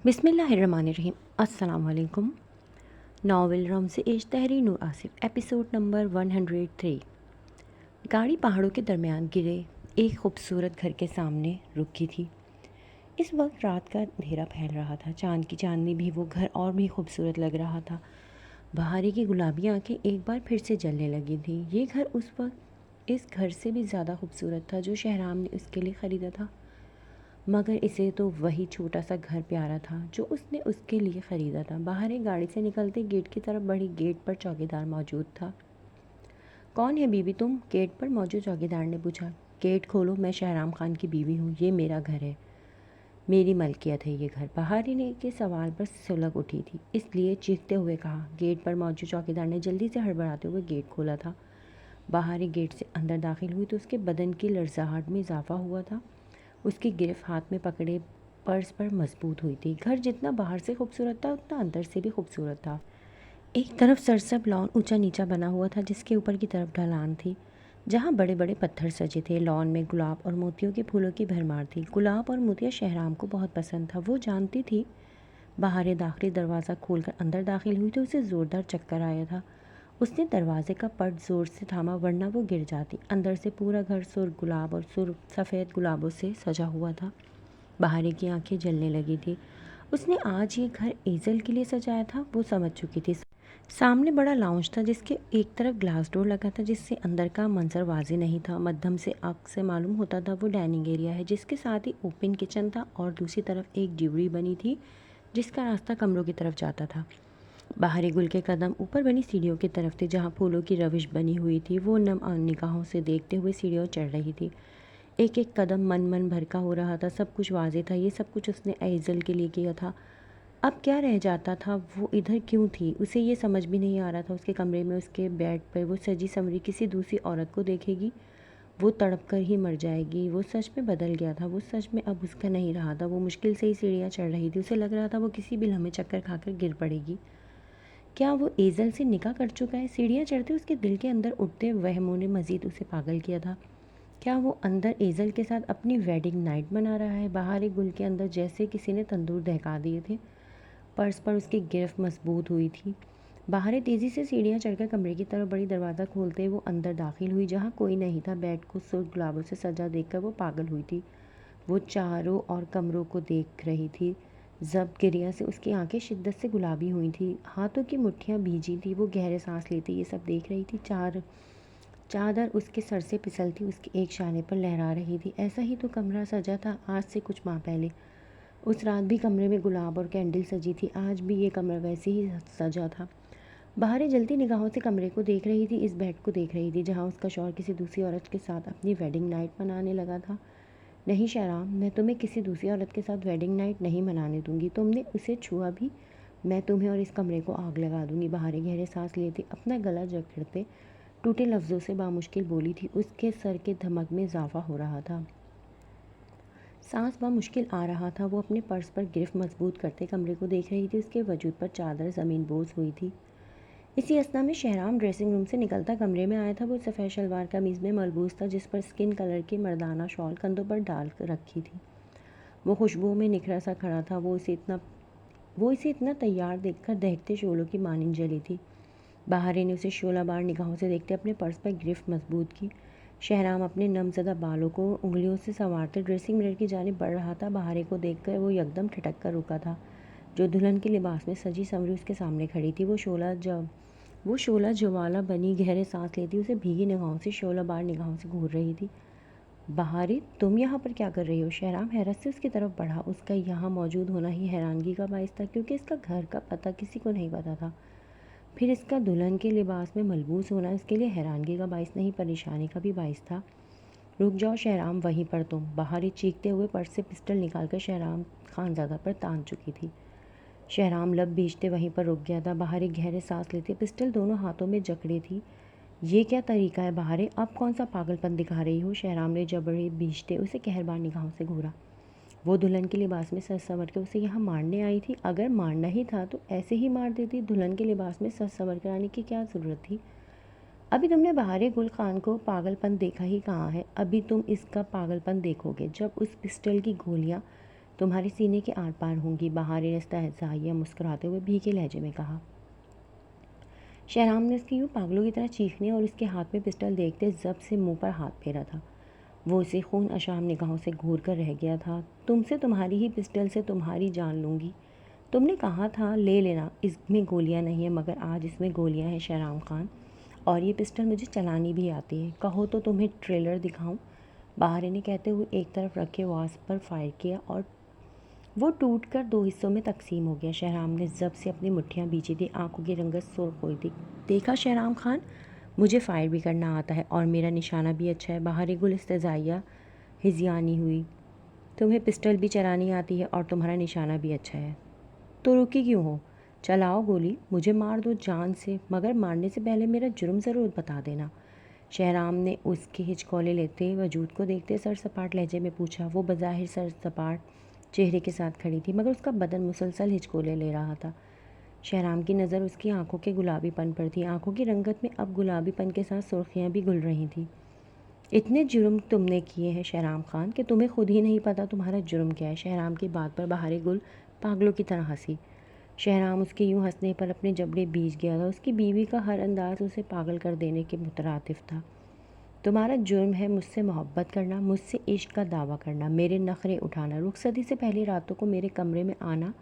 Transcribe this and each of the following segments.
बिस्मिल्लाहिर्रहमानिर्रहीम। अस्सलाम वालेकुम। नावल रमज़ इश्क तहरीर नूर आसिफ, एपिसोड नंबर 103। गाड़ी पहाड़ों के दरमियान गिरे एक खूबसूरत घर के सामने रुकी थी। इस वक्त रात का अंधेरा फैल रहा था। चांद की चांदनी भी वो घर और भी खूबसूरत लग रहा था। बहारे की गुलाबी आंखें एक बार फिर से जलने लगी थी। ये घर उस वक्त इस घर से भी ज़्यादा खूबसूरत था जो शहराम ने उसके लिए ख़रीदा था, मगर इसे तो वही छोटा सा घर प्यारा था जो उसने उसके लिए ख़रीदा था। बाहर एक गाड़ी से निकलते गेट की तरफ बढ़ी। गेट पर चौकीदार मौजूद था। कौन है बीवी तुम? गेट पर मौजूद चौकीदार ने पूछा। गेट खोलो, मैं शहराम खान की बीवी हूँ। ये मेरा घर है, मेरी मलकियत है ये घर। बहारी ने के सवाल पर सुलग उठी थी, इसलिए चीखते हुए कहा। गेट पर मौजूद चौकीदार ने जल्दी से हड़बड़ाते हुए गेट खोला था। बाहरी गेट से अंदर दाखिल हुई तो उसके बदन की लड़जाहट में इजाफा हुआ था। उसकी गिरफ्त हाथ में पकड़े पर्स पर मजबूत हुई थी। घर जितना बाहर से खूबसूरत था उतना अंदर से भी खूबसूरत था। एक तरफ सरसब लॉन ऊंचा नीचा बना हुआ था जिसके ऊपर की तरफ ढलान थी जहाँ बड़े बड़े पत्थर सजे थे। लॉन में गुलाब और मोतियों के फूलों की भरमार थी। गुलाब और मोतिया शहराम को बहुत पसंद था, वो जानती थी। बाहर दाखिली दरवाज़ा खोलकर अंदर दाखिल हुई तो उसे ज़ोरदार चक्कर आया था। उसने दरवाजे का पट ज़ोर से थामा, वरना वो गिर जाती। अंदर से पूरा घर सुर्ख गुलाब और सुर्ख सफ़ेद गुलाबों से सजा हुआ था। बहारे की आंखें जलने लगी थी। उसने आज ये घर एजल के लिए सजाया था, वो समझ चुकी थी। सामने बड़ा लाउंज था जिसके एक तरफ ग्लास डोर लगा था जिससे अंदर का मंजर वाज़ेह नहीं था। मध्यम से आँख से मालूम होता था वो डाइनिंग एरिया है, जिसके साथ ही ओपन किचन था और दूसरी तरफ एक ड्यूरी बनी थी जिसका रास्ता कमरों की तरफ जाता था। बाहरी गुल के कदम ऊपर बनी सीढ़ियों की तरफ थे जहाँ फूलों की रविश बनी हुई थी। वो नम निगाहों से देखते हुए सीढ़ियों चढ़ रही थी। एक एक कदम मन मन भरका हो रहा था। सब कुछ वाज़ेह था, ये सब कुछ उसने एजल के लिए किया था। अब क्या रह जाता था? वो इधर क्यों थी? उसे ये समझ भी नहीं आ रहा था। उसके कमरे में उसके बेड पर वो सजी संवरी किसी दूसरी औरत को देखेगी, वो तड़प कर ही मर जाएगी। वो सच में बदल गया था, वो सच में अब उसका नहीं रहा था। वो मुश्किल से ही सीढ़ियाँ चढ़ रही थी। उसे लग रहा था वो किसी भी लम्हे चक्कर खाकर गिर पड़ेगी। क्या वो एजल से निकाह कर चुका है? सीढ़ियाँ चढ़ते उसके दिल के अंदर उठते वहमों ने मज़ीद उसे पागल किया था। क्या वो अंदर एजल के साथ अपनी वेडिंग नाइट मना रहा है? बाहर एक गुल के अंदर जैसे किसी ने तंदूर दहका दिए थे। पर्स पर उसकी गिरफ्त मजबूत हुई थी। बाहर तेज़ी से सीढ़ियाँ चढ़कर कमरे की तरफ बड़ी। दरवाज़ा खोलते वो अंदर दाखिल हुई जहाँ कोई नहीं था। बेड को सुर्ख गुलाबों से सजा देखकर वो पागल हुई थी। वो चारों और कमरों को देख रही थी। जब्त गिरिया से उसकी आंखें शिद्दत से गुलाबी हुई थी, हाथों की मुट्ठियाँ भीजी थी। वो गहरे सांस लेती ये सब देख रही थी। चादर उसके सर से फिसलती उसके एक शाने पर लहरा रही थी। ऐसा ही तो कमरा सजा था आज से कुछ माह पहले। उस रात भी कमरे में गुलाब और कैंडल सजी थी, आज भी ये कमरा वैसे ही सजा था। बाहर जलती निगाहों से कमरे को देख रही थी, इस बेड को देख रही थी जहाँ उसका शौहर किसी दूसरी औरत के साथ अपनी वेडिंग नाइट मनाने लगा था। नहीं शहराम, मैं तुम्हें किसी दूसरी औरत के साथ वेडिंग नाइट नहीं मनाने दूंगी। तुमने उसे छुआ भी, मैं तुम्हें और इस कमरे को आग लगा दूंगी। बाहर गहरे सांस लेते अपना गला जकड़ते टूटे लफ्ज़ों से बामुश्किल बोली थी। उसके सर के धमक में इजाफा हो रहा था, सांस बामुश्किल आ रहा था। वो अपने पर्स पर गिरफ्त मजबूत करते कमरे को देख रही थी। उसके वजूद पर चादर ज़मीन बोझ हुई थी। इसी असना में शहराम ड्रेसिंग रूम से निकलता कमरे में आया था। वो सफ़ेद शलवार कमीज़ में मलबूस था जिस पर स्किन कलर की मर्दाना शॉल कंधों पर डाल रखी थी। वो खुशबू में निखरा सा खड़ा था। वो इसे इतना तैयार देखकर दहकते शोलों की मानिंद जली थी। बाहरी ने उसे शोलाबार निगाहों से देखते अपने पर्स पर गिरफ्त मजबूत की। शहराम अपने नमज़दा बालों को उंगलियों से संवारते ड्रेसिंग मिरर की जानिब बढ़ रहा था। बाहरी को देखकर वो यकदम ठिठक कर रुका था। जो दुल्हन के लिबास में सजी संवरी उसके सामने खड़ी थी, वो शोला ज्वाला बनी गहरे सांस लेती उसे भीगी निगाहों से शोलाबार निगाहों से घूर रही थी। बहारी, तुम यहाँ पर क्या कर रही हो? शहराम हैरत से उसकी तरफ बढ़ा। उसका यहाँ मौजूद होना ही हैरानगी का बाइस था, क्योंकि इसका घर का पता किसी को नहीं पता था। फिर इसका दुल्हन के लिबास में मलबूस होना इसके लिए हैरानगी का बाइस नहीं, परेशानी का भी बाइस था। रुक जाओ शहराम, वहीं पर तुम। बहारी चीखते हुए पर्स से पिस्टल निकालकर शहराम खानज़ादा पर तान चुकी थी। शहराम लब भींचते वहीं पर रुक गया था। बहारी गहरे सांस लेते पिस्टल दोनों हाथों में जकड़े थी। ये क्या तरीका है बहारे? अब कौन सा पागलपन दिखा रही हो? शहराम ने जबड़े भींचते उसे कहरबार निगाहों से घूरा। वो दुल्हन के लिबास में सज संवर के उसे यहाँ मारने आई थी। अगर मारना ही था तो ऐसे ही मार देती। दुल्हन के लिबास में सज संवर कर आने की क्या ज़रूरत थी? अभी तुमने बहारे गुल खान को पागलपन देखा ही कहाँ है? अभी तुम इसका पागलपन देखोगे जब उस पिस्टल की गोलियाँ तुम्हारे सीने के आर पार होंगी, बहार ने इस्तेहज़ाइया मुस्कुराते हुए भीगे लहजे में कहा। शहराम ने उसकी यूँ पागलों की तरह चीखने और उसके हाथ में पिस्टल देखते जब से मुंह पर हाथ फेरा था। वो उसे खून अशाम निगाहों से घूर कर रह गया था। तुमसे तुम्हारी ही पिस्टल से तुम्हारी जान लूँगी। तुमने कहा था ले लेना, इसमें गोलियां नहीं है, मगर आज इसमें गोलियां हैं शहराम खान, और ये पिस्टल मुझे चलानी भी आती है। कहो तो तुम्हें ट्रेलर दिखाऊं? बहारे ने कहते हुए एक तरफ रखे वास पर फायर किया और वो टूटकर दो हिस्सों में तकसीम हो गया। शहराम ने जब से अपनी मुट्ठियाँ बीची थी, आंखों की रंगत सुर्ख हुई थी। देखा शहराम खान, मुझे फायर भी करना आता है और मेरा निशाना भी अच्छा है। बहारे गुल इस्तेज़ाइया हिज़ियानी हुई। तुम्हें पिस्टल भी चलानी आती है और तुम्हारा निशाना भी अच्छा है, तो रुकी क्यों हो? चलाओ गोली, मुझे मार दो जान से, मगर मारने से पहले मेरा जुर्म ज़रूर बता देना। शहराम ने उसके हिचकोले लेते वजूद को देखते सरसपाट लहजे में पूछा। वो बज़ाहिर सरसपाट चेहरे के साथ खड़ी थी, मगर उसका बदन मुसलसल हिचकोले ले रहा था। शहराम की नज़र उसकी आंखों के गुलाबीपन पर थी। आंखों की रंगत में अब गुलाबीपन के साथ सुर्खियाँ भी घुल रही थीं। इतने जुर्म तुमने किए हैं शहराम खान कि तुम्हें खुद ही नहीं पता तुम्हारा जुर्म क्या है। शहराम की बात पर बहारे गुल पागलों की तरह हंसी। शहराम उसके यूं हंसने पर अपने जबड़े बीज गया था। उसकी बीवी का हर अंदाज उसे पागल कर देने के मुतरातिफ था। तुम्हारा जुर्म है मुझसे मोहब्बत करना, मुझसे इश्क का दावा करना, मेरे नखरे उठाना, रुखसती से पहली रातों को मेरे कमरे में आना,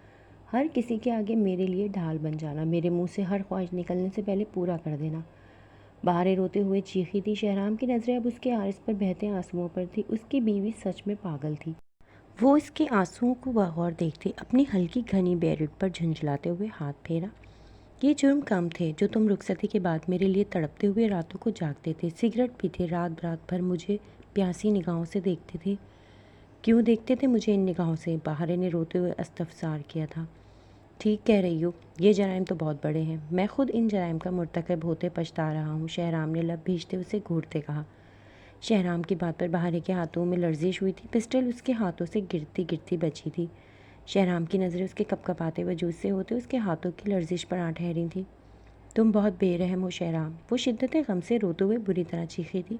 हर किसी के आगे मेरे लिए ढाल बन जाना, मेरे मुंह से हर ख्वाहिश निकलने से पहले पूरा कर देना। बहारे रोते हुए चीखी थी। शहराम की नज़रें अब उसके आरिस पर बहते आंसुओं पर थी। उसकी बीवी सच में पागल थी। वो इसके आंसुओं को बगौर देखती अपनी हल्की घनी बेरिट पर झुंझलाते हुए हाथ फेरा। ये जुर्म कम थे जो तुम रुखसती के बाद मेरे लिए तड़पते हुए रातों को जागते थे, सिगरेट पीते, रात रात भर मुझे प्यासी निगाहों से देखते थे। क्यों देखते थे मुझे इन निगाहों से? बहारे ने रोते हुए इस्तफसार किया था। ठीक कह रही हो, ये जराइम तो बहुत बड़े हैं। मैं खुद इन जराइम का मुर्तकब होते पछता रहा हूँ। शहराम ने लब भींचते उसे घूरते कहा। शहराम की बात पर बहारे के हाथों में लर्जिश हुई थी। पिस्टल उसके हाथों से गिरती गिरती बची थी। शहराम की नज़रें उसके कपकपाते वजूद से होते उसके हाथों की लर्जिश पर आ ठहरी थी। तुम बहुत बेरहम हो शहराम, वो शिद्दत गम से रोते हुए बुरी तरह चीखी थी।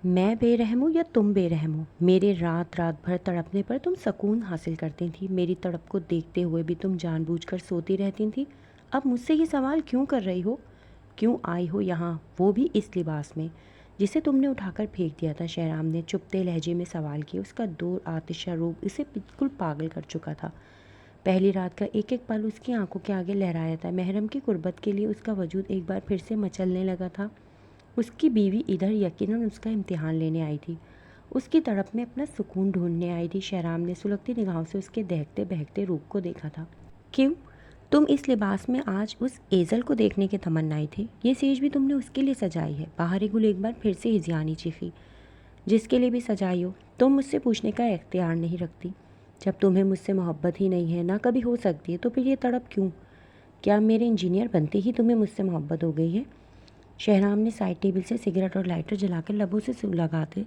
मैं बेरहम हूँ या तुम बेरहम हो? मेरे रात रात भर तड़पने पर तुम सुकून हासिल करती थी। मेरी तड़प को देखते हुए भी तुम जानबूझकर सोती रहती थी। अब मुझसे ये सवाल क्यों कर रही हो? क्यों आई हो यहाँ, वो भी इस लिबास में जिसे तुमने उठाकर फेंक दिया था? शहराम ने चुपते लहजे में सवाल किया। उसका दो आतिशा रूप इसे बिल्कुल पागल कर चुका था। पहली रात का एक एक पल उसकी आंखों के आगे लहराया था। महरम की कुर्बत के लिए उसका वजूद एक बार फिर से मचलने लगा था। उसकी बीवी इधर यकीनन उसका इम्तिहान लेने आई थी, उसकी तड़प में अपना सुकून ढूंढने आई थी। शहराम ने सुलगती निगाहों से उसके दहकते बहकते रूप को देखा था। क्यों तुम इस लिबास में आज उस एजल को देखने की तमन्नाई थी? ये सेज भी तुमने उसके लिए सजाई है? बाहरी गुल एक बार फिर से हिजियानी चीखी। जिसके लिए भी सजाई हो, तुम मुझसे पूछने का इख्तियार नहीं रखती। जब तुम्हें मुझसे मोहब्बत ही नहीं है, ना कभी हो सकती है, तो फिर ये तड़प क्यों? क्या मेरे इंजीनियर बनते ही तुम्हें मुझसे मोहब्बत हो गई है? शहराम ने साइड टेबल से सिगरेट और लाइटर जलाकर लबों से लगाते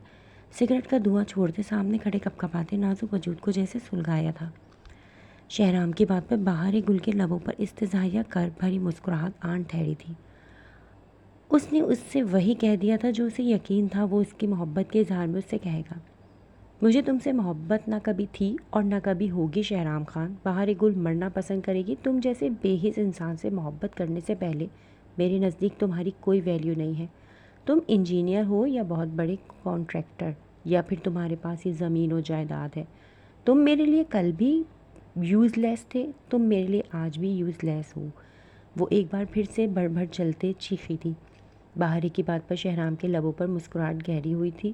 सिगरेट का धुआं छोड़ते सामने खड़े कपकपाते नाजुक वजूद को जैसे सुलगाया था। शहराम की बात पर बाहरी गुल के लबों पर इस्तेज़ाइया कर भरी मुस्कुराहट आन ठहरी थी। उसने उससे वही कह दिया था जो उसे यकीन था वो उसकी मोहब्बत के इजहार में उससे कहेगा। मुझे तुमसे मोहब्बत ना कभी थी और ना कभी होगी शहराम खान। बहार गुल मरना पसंद करेगी। तुम जैसे बेहिस इंसान से मोहब्बत करने से पहले मेरे नज़दीक तुम्हारी कोई वैल्यू नहीं है। तुम इंजीनियर हो या बहुत बड़े कॉन्ट्रैक्टर, या फिर तुम्हारे पास ये ज़मीन और जायदाद है, तुम मेरे लिए कल भी यूज़लेस थे, तुम मेरे लिए आज भी यूज़लेस हो। वो एक बार फिर से भर चलते चीखी थी। बाहरी की बात पर शहराम के लबों पर मुस्कुराहट गहरी हुई थी।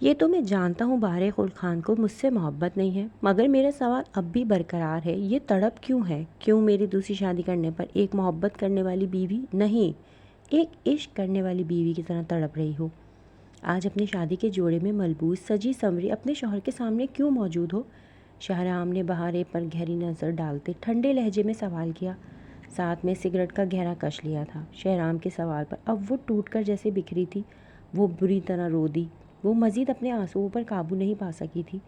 ये तो मैं जानता हूँ बाहरे खुल खान को मुझसे मोहब्बत नहीं है, मगर मेरा सवाल अब भी बरकरार है। ये तड़प क्यों है? क्यों मेरी दूसरी शादी करने पर एक मोहब्बत करने वाली बीवी नहीं, एक इश्क करने वाली बीवी की तरह तड़प रही हो? आज अपनी शादी के जोड़े में मलबूस सजी संवरी अपने शौहर के सामने क्यों मौजूद हो? शहराम ने बहारे पर गहरी नज़र डालते ठंडे लहजे में सवाल किया, साथ में सिगरेट का गहरा कश लिया था। शहराम के सवाल पर अब वो टूटकर जैसे बिखरी थी। वो बुरी तरह रो दी। वो मज़ीद अपने आंसुओं पर काबू नहीं पा सकी थी।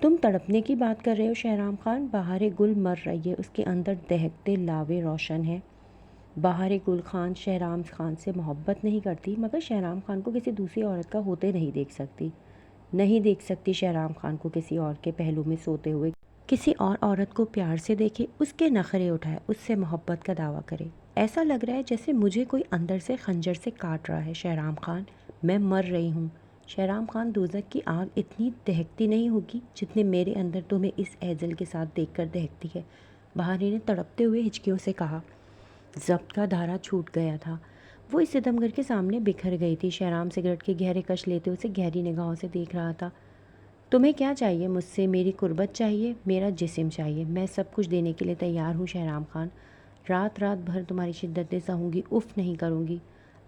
तुम तड़पने की बात कर रहे हो शहराम खान? बहारे गुल मर रही है, उसके अंदर दहकते लावे रोशन है। बहारे गुल खान शहराम खान से मोहब्बत नहीं करती, मगर शहराम खान को किसी दूसरी औरत का होते नहीं देख सकती। नहीं देख सकती शहराम खान को किसी और के पहलू में सोते हुए, किसी और औरत को प्यार से देखे, उसके नखरे उठाए, उससे मोहब्बत का दावा करे। ऐसा लग रहा है जैसे मुझे कोई अंदर से खंजर से काट रहा है। शहराम खान, मैं मर रही हूँ। शहराम खान, दोज़ख की आग इतनी दहकती नहीं होगी जितने मेरे अंदर तुम्हें इस एजल के साथ देखकर दहकती है, बहारी ने तड़पते हुए हिचकियों से कहा। जब्त का धारा छूट गया था। वो इस सितमगर के सामने बिखर गई थी। शहराम सिगरेट के गहरे कश लेते उसे गहरी निगाहों से देख रहा था। तुम्हें क्या चाहिए मुझसे? मेरी कुर्बत चाहिए, मेरा जिस्म चाहिए। मैं सब कुछ देने के लिए तैयार हूँ शहराम खान। रात रात भर तुम्हारी शिद्दतें सहूँगी, उफ़ नहीं करूँगी।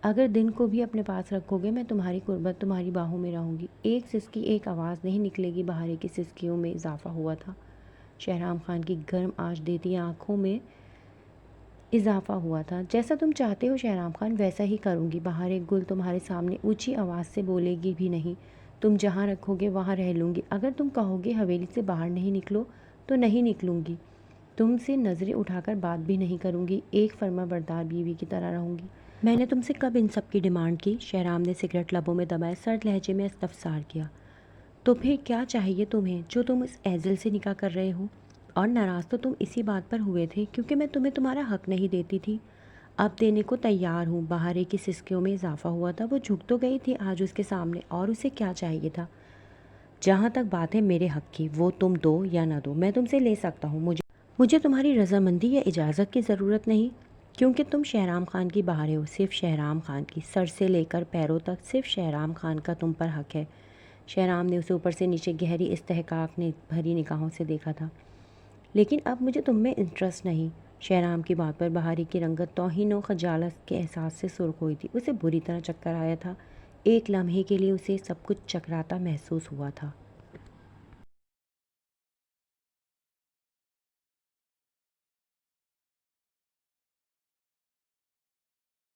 अगर दिन को भी अपने पास रखोगे, मैं तुम्हारी कुर्बत तुम्हारी बाहों में रहूँगी। एक सिसकी, एक आवाज़ नहीं निकलेगी। बहारे की सिसकियों में इजाफा हुआ था। शहराम खान की गर्म आँच देती आँखों में इजाफा हुआ था। जैसा तुम चाहते हो शहराम खान, वैसा ही करूँगी। बाहर एक गुल तुम्हारे सामने ऊंची आवाज़ से बोलेगी भी नहीं। तुम जहाँ रखोगे वहाँ रह लूँगी। अगर तुम कहोगे हवेली से बाहर नहीं निकलो, तो नहीं निकलूँगी। तुमसे नज़रें उठाकर बात भी नहीं करूँगी। एक फर्माबरदार बीवी की तरह रहूँगी। मैंने तुमसे कब इन सब की डिमांड की? शहराम ने सिगरेट लबों में दबाए सर्द लहजे में इस्तफसार किया। तो फिर क्या चाहिए तुम्हें जो तुम इस एजल से निकाह कर रहे हो? और नाराज़ तो तुम इसी बात पर हुए थे क्योंकि मैं तुम्हें तुम्हारा हक नहीं देती थी। अब देने को तैयार हूँ। बहारे की सिसकियों में इजाफा हुआ था। वो झुक तो गई थी आज उसके सामने, और उसे क्या चाहिए था? जहाँ तक बात है मेरे हक की, वो तुम दो या ना दो, मैं तुमसे ले सकता हूँ। मुझे तुम्हारी रजामंदी या इजाज़त की ज़रूरत नहीं, क्योंकि तुम शहराम खान की बहारे हो, सिर्फ शहराम खान की। सर से लेकर पैरों तक सिर्फ शहराम खान का तुम पर हक है। शहराम ने उसे ऊपर से नीचे गहरी इस्तेहकाक ने भरी निगाहों से देखा था। लेकिन अब मुझे तुम में इंटरेस्ट नहीं। शहराम की बात पर बहारी की रंगत तौहीन और खजालत के एहसास से सुर्ख हुई थी। उसे बुरी तरह चक्कर आया था। एक लम्हे के लिए उसे सब कुछ चकराता महसूस हुआ था।